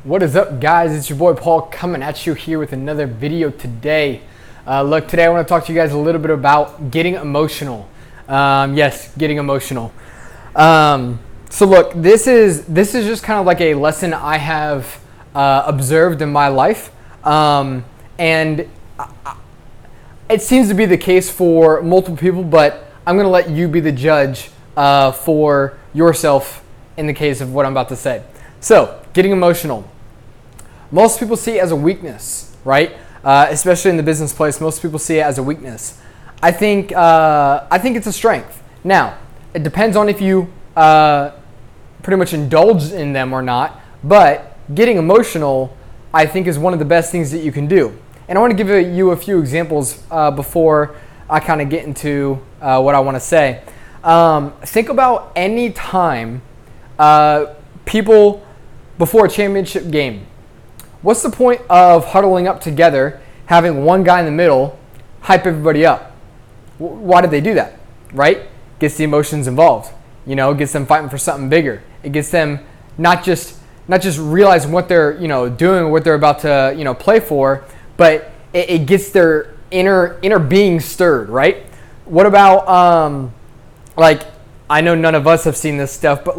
What is up, guys? It's your boy Paul coming at you here with another video today. Today I want to talk to you guys a little bit about getting emotional. Yes, getting emotional. This is just kind of like a lesson I have observed in my life, and it seems to be the case for multiple people. But I'm going to let you be the judge for yourself in the case of what I'm about to say. So, getting emotional. Most people see it as a weakness, right? Especially in the business place, most people see it as a weakness. I think it's a strength. Now, it depends on if you pretty much indulge in them or not. But getting emotional, I think, is one of the best things that you can do. And I want to give you a few examples before I kind of get into what I want to say. Think about any time people before a championship game. What's the point of huddling up together, having one guy in the middle hype everybody up? Why did they do that? Right? Gets the emotions involved. Gets them fighting for something bigger. It gets them not just realizing what they're doing, what they're about to play for, but it gets their inner being stirred. Right? What about I know none of us have seen this stuff, but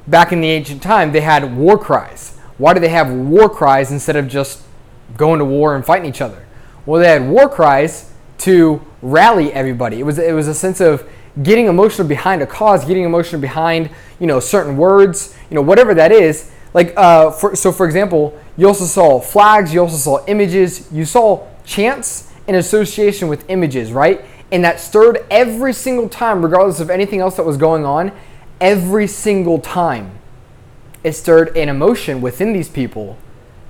back in the ancient time, they had war cries. Why do they have war cries instead of just going to war and fighting each other? Well, they had war cries to rally everybody. It was a sense of getting emotional behind a cause, getting emotional behind certain words, whatever that is. For example, you also saw flags, you also saw images, you saw chants in association with images, right? And that stirred every single time, regardless of anything else that was going on. Every single time, it stirred an emotion within these people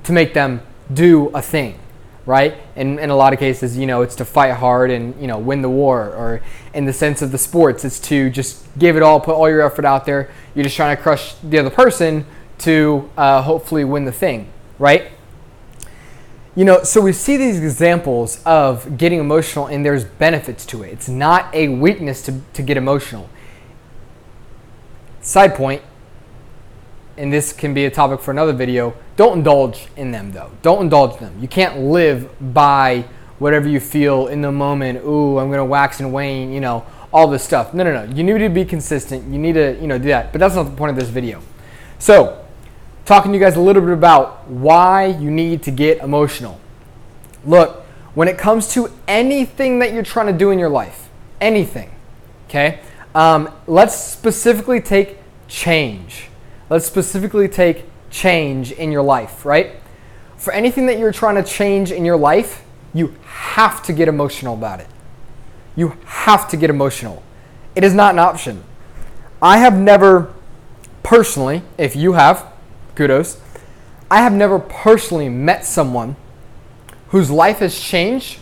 to make them do a thing, right? And in a lot of cases, it's to fight hard and win the war. Or in the sense of the sports, it's to just give it all, put all your effort out there. You're just trying to crush the other person to hopefully win the thing, right? So we see these examples of getting emotional, and there's benefits to it. It's not a weakness to get emotional. Side point, and this can be a topic for another video, don't indulge in them though. Don't indulge them. You can't live by whatever you feel in the moment. Ooh, I'm going to wax and wane, all this stuff. No. You need to be consistent. You need to, do that. But that's not the point of this video. So, talking to you guys a little bit about why you need to get emotional. Look, when it comes to anything that you're trying to do in your life, anything, okay? Let's specifically take change. Let's specifically take change in your life, right? For anything that you're trying to change in your life, you have to get emotional about it. You have to get emotional. It is not an option. I have never personally, if you have, kudos, I have never personally met someone whose life has changed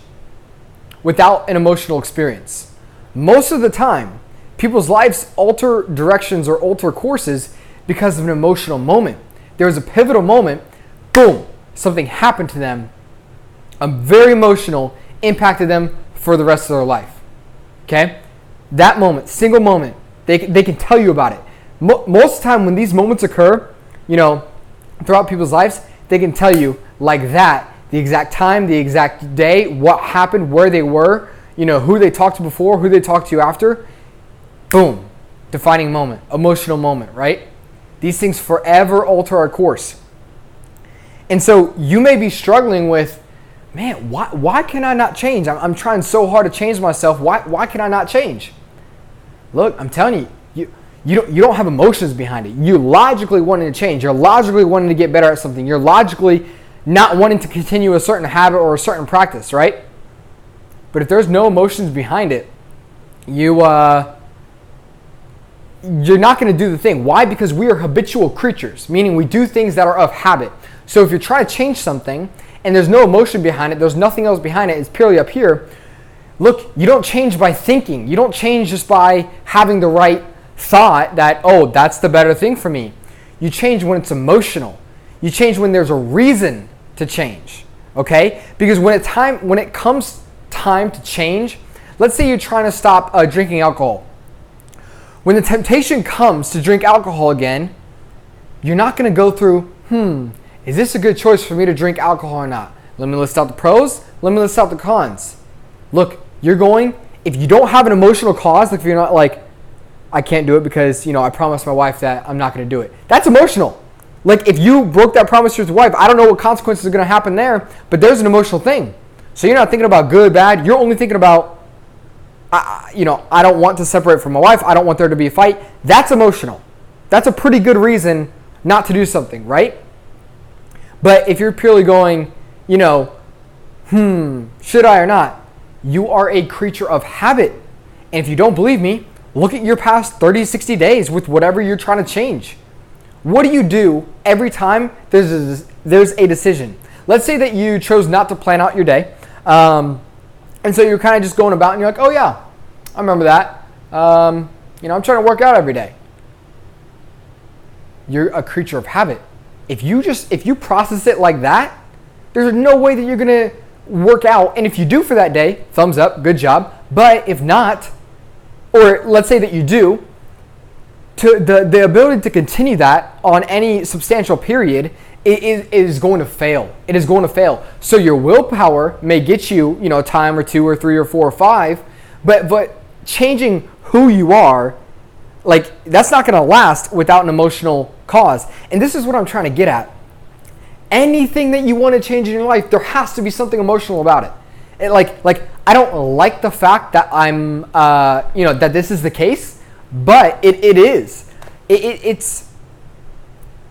without an emotional experience. Most of the time, people's lives alter directions or alter courses because of an emotional moment. There was a pivotal moment, boom, something happened to them, very emotional, impacted them for the rest of their life. Okay? That moment, single moment, they can tell you about it. Most of the time when these moments occur, throughout people's lives, they can tell you like that, the exact time, the exact day, what happened, where they were, who they talked to before, who they talked to after. Boom, defining moment, emotional moment, right? These things forever alter our course. And so you may be struggling with, man, why can I not change? I'm trying so hard to change myself. Why can I not change? Look, I'm telling you, you don't have emotions behind it. You logically wanting to change. You're logically wanting to get better at something. You're logically not wanting to continue a certain habit or a certain practice, right? But if there's no emotions behind it, you're not going to do the thing. Why? Because we are habitual creatures, meaning we do things that are of habit. So if you're trying to change something and there's no emotion behind it, there's nothing else behind it, it's purely up here. Look, you don't change by thinking. You don't change just by having the right thought that, oh, that's the better thing for me. You change when it's emotional. You change when there's a reason to change, okay? Because when it comes time to change, let's say you're trying to stop drinking alcohol. When the temptation comes to drink alcohol again, you're not going to go through, Is this a good choice for me to drink alcohol or not? Let me list out the pros. Let me list out the cons. Look, if you don't have an emotional cause, like if you're not like, I can't do it because, I promised my wife that I'm not going to do it. That's emotional. Like if you broke that promise to your wife, I don't know what consequences are going to happen there, but there's an emotional thing. So you're not thinking about good, bad. You're only thinking about, I don't want to separate from my wife. I don't want there to be a fight. That's emotional. That's a pretty good reason not to do something, right? But if you're purely going, should I or not? You are a creature of habit. And if you don't believe me, look at your past 30, 60 days with whatever you're trying to change. What do you do every time there's a decision? Let's say that you chose not to plan out your day. And so you're kind of just going about and you're like, oh yeah, I remember that. I'm trying to work out every day. You're a creature of habit. If you process it like that, there's no way that you're going to work out. And if you do for that day, thumbs up, good job. But if not, or let's say that you do, the ability to continue that on any substantial period is going to fail. It is going to fail. So your willpower may get you, a time or 2 or 3 or 4 or 5, but changing who you are, like that's not going to last without an emotional cause. And this is what I'm trying to get at. Anything that you want to change in your life, there has to be something emotional about it. Like I don't like the fact that I'm, that this is the case, but it is. It's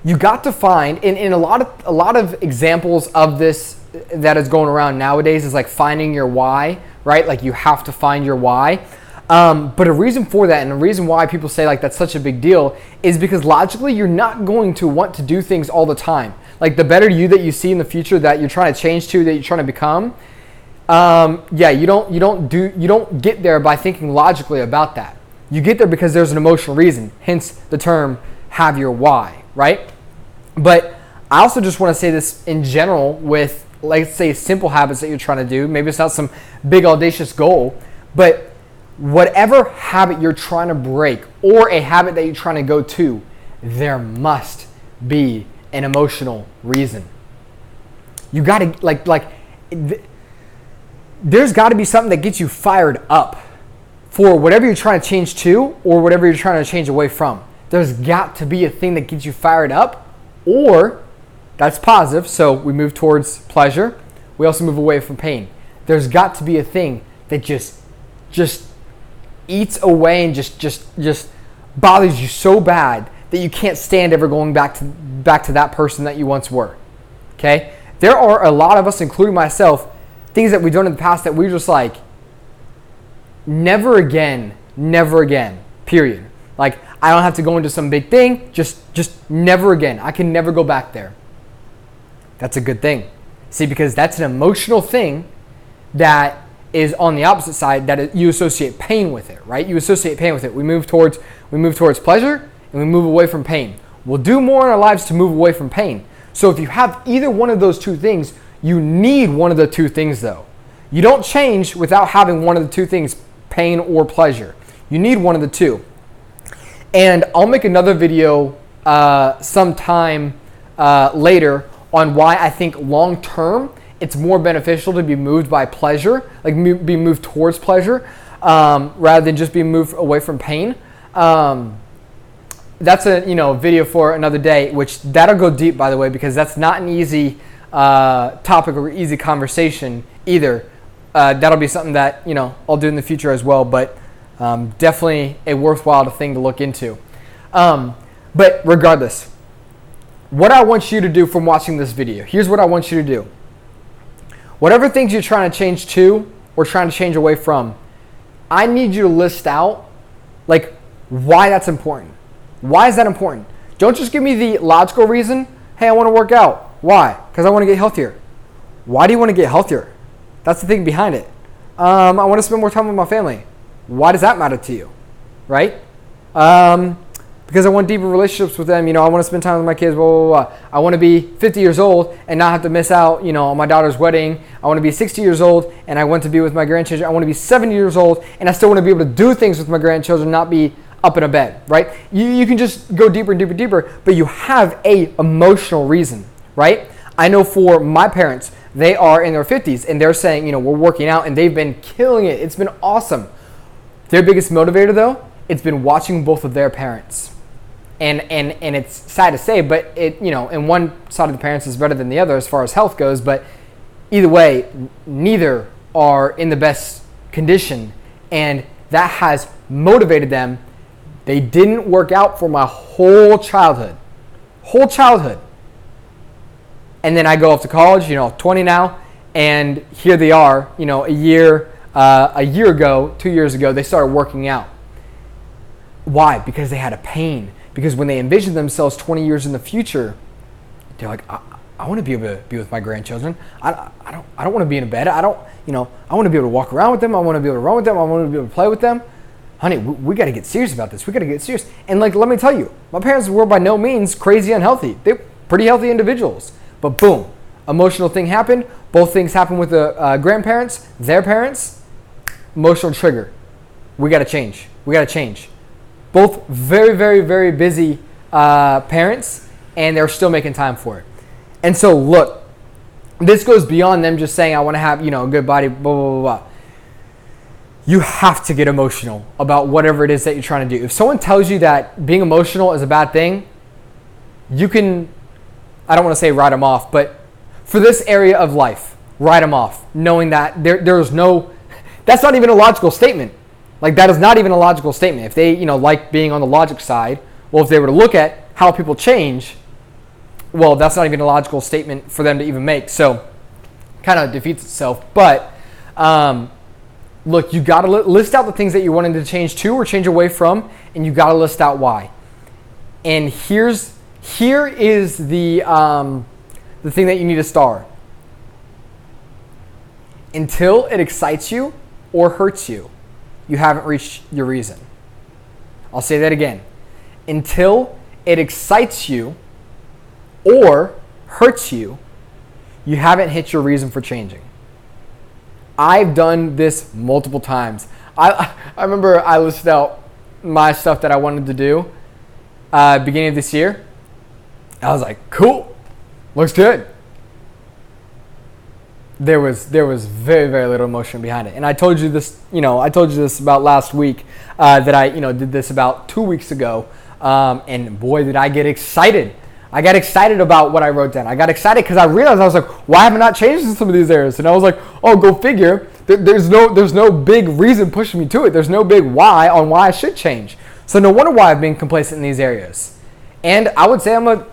you got to find in a lot of examples of this that is going around nowadays is like finding your why, right? Like you have to find your why. But a reason for that and a reason why people say like that's such a big deal is because logically you're not going to want to do things all the time. Like the better you that you see in the future that you're trying to change to, that you're trying to become, you don't get there by thinking logically about that. You get there because there's an emotional reason, hence the term have your why, right? But I also just want to say this in general with, let's say, simple habits that you're trying to do. Maybe it's not some big audacious goal, but whatever habit you're trying to break or a habit that you're trying to go to, there must be an emotional reason. You got to there's got to be something that gets you fired up for whatever you're trying to change to or whatever you're trying to change away from. There's got to be a thing that gets you fired up, or that's positive. So we move towards pleasure. We also move away from pain. There's got to be a thing that just eats away and just bothers you so bad that you can't stand ever going back to that person that you once were. Okay? There are a lot of us, including myself, things that we've done in the past that we're just like, never again, period. Like, I don't have to go into some big thing, just never again. I can never go back there. That's a good thing. See, because that's an emotional thing that is on the opposite side, that you associate pain with it, right? You associate pain with it. We move towards pleasure and we move away from pain. We'll do more in our lives to move away from pain. So if you have either one of those two things, you need one of the two things though. You don't change without having one of the two things, pain or pleasure. You need one of the two. And I'll make another video sometime later on why I think long term it's more beneficial to be moved by pleasure, like be moved towards pleasure, rather than just being moved away from pain. That's a video for another day, which that'll go deep, by the way, because that's not an easy topic or easy conversation either. That'll be something that I'll do in the future as well, but definitely a worthwhile thing to look into. But regardless, what I want you to do from watching this video, here's what I want you to do. Whatever things you're trying to change to or trying to change away from, I need you to list out like why that's important. Why is that important? Don't just give me the logical reason. Hey, I want to work out. Why? Because I want to get healthier. Why do you want to get healthier? That's the thing behind it. I want to spend more time with my family. Why does that matter to you? Right? Because I want deeper relationships with them. I want to spend time with my kids, blah, blah, blah. I want to be 50 years old and not have to miss out, on my daughter's wedding. I want to be 60 years old and I want to be with my grandchildren. I want to be 70 years old and I still want to be able to do things with my grandchildren, not be up in a bed, right? You can just go deeper and deeper, but you have a emotional reason, right? I know for my parents, they are in their 50s and they're saying, we're working out and they've been killing it. It's been awesome. Their biggest motivator though, it's been watching both of their parents. And it's sad to say, but and one side of the parents is better than the other as far as health goes, but either way, neither are in the best condition, and that has motivated them. They didn't work out for my whole childhood. And then I go off to college, 20 now, and here they are, a year ago, 2 years ago, they started working out. Why? Because they had a pain. Because when they envisioned themselves 20 years in the future, they're like, I want to be able to be with my grandchildren. I don't want to be in a bed. I want to be able to walk around with them. I want to be able to run with them. I want to be able to play with them. Honey, we got to get serious about this. We got to get serious. And let me tell you, my parents were by no means crazy unhealthy. They're pretty healthy individuals. But boom, emotional thing happened. Both things happened with the grandparents, their parents. Emotional trigger. We got to change. Both very, very, very busy parents, and they're still making time for it. And so, look, this goes beyond them just saying, I want to have, a good body, blah, blah, blah, blah. You have to get emotional about whatever it is that you're trying to do. If someone tells you that being emotional is a bad thing, you can, I don't want to say write them off, but for this area of life, write them off, knowing that there's no, that's not even a logical statement. That is not even a logical statement. If they, like being on the logic side, well, if they were to look at how people change, well, that's not even a logical statement for them to even make. So, kind of defeats itself. But, look, you got to list out the things that you're wanting to change to or change away from, and you got to list out why. And here is the thing that you need to star. Until it excites you or hurts you, you haven't reached your reason. I'll say that again. Until it excites you or hurts you, you haven't hit your reason for changing. I've done this multiple times. I remember I listed out my stuff that I wanted to do beginning of this year. I was like, cool, looks good. There was very, very little emotion behind it. And I told you this, about last week that I, did this about 2 weeks ago. And boy, did I get excited. I got excited about what I wrote down. I got excited because I realized, I was like, why haven't I changed in some of these areas? And I was like, oh, go figure. There's no big reason pushing me to it. There's no big why on why I should change. So no wonder why I've been complacent in these areas. And I would say I'm a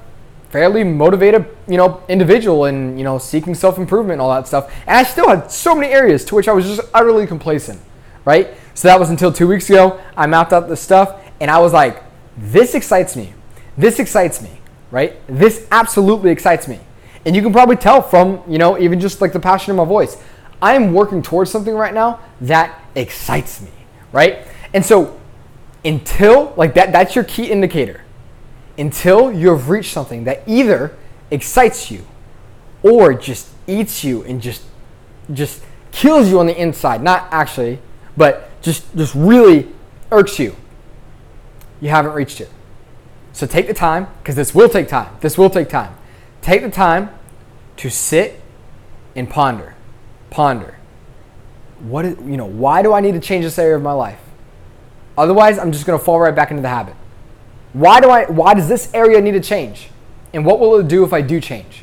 fairly motivated, individual and, seeking self-improvement and all that stuff. And I still had so many areas to which I was just utterly complacent, right? So that was until 2 weeks ago. I mapped out the stuff and I was like, this excites me. This excites me, right? This absolutely excites me. And you can probably tell from, even just the passion in my voice. I am working towards something right now that excites me, right? And so until, that's your key indicator. Until you have reached something that either excites you or just eats you and just kills you on the inside, not actually, but just really irks you, you haven't reached it. So take the time, because this will take time. Take the time to sit and ponder. Why do I need to change this area of my life? Otherwise, I'm just going to fall right back into the habit. Why does this area need to change? And what will it do if I do change?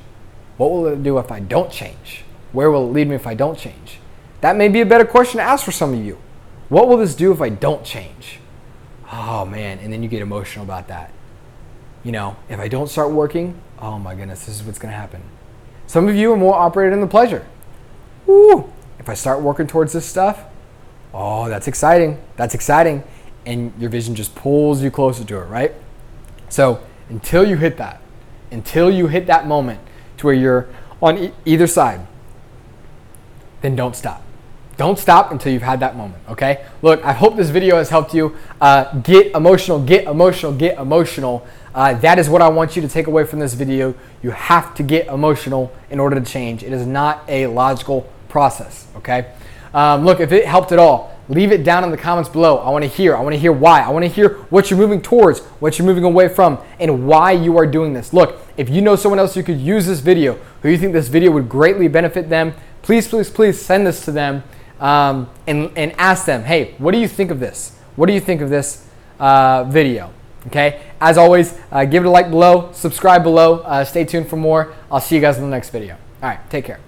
What will it do if I don't change? Where will it lead me if I don't change? That may be a better question to ask for some of you. What will this do if I don't change? Oh man, and then you get emotional about that. If I don't start working, oh my goodness, this is what's going to happen. Some of you are more operated in the pleasure. Woo! If I start working towards this stuff, oh, that's exciting. And your vision just pulls you closer to it, right? So until you hit that moment to where you're on either side, then don't stop. Don't stop until you've had that moment, okay? Look, I hope this video has helped you. Get emotional. That is what I want you to take away from this video. You have to get emotional in order to change. It is not a logical process, okay? Look, if it helped at all, leave it down in the comments below. I want to hear why. I want to hear what you're moving towards, what you're moving away from, and why you are doing this. Look, If you know someone else who could use this video, who you think this video would greatly benefit them, please, please, please send this to them and ask them, hey, what do you think of this? What do you think of this video? Okay, as always, give it a like below, subscribe below, stay tuned for more. I'll see you guys in the next video. All right, take care.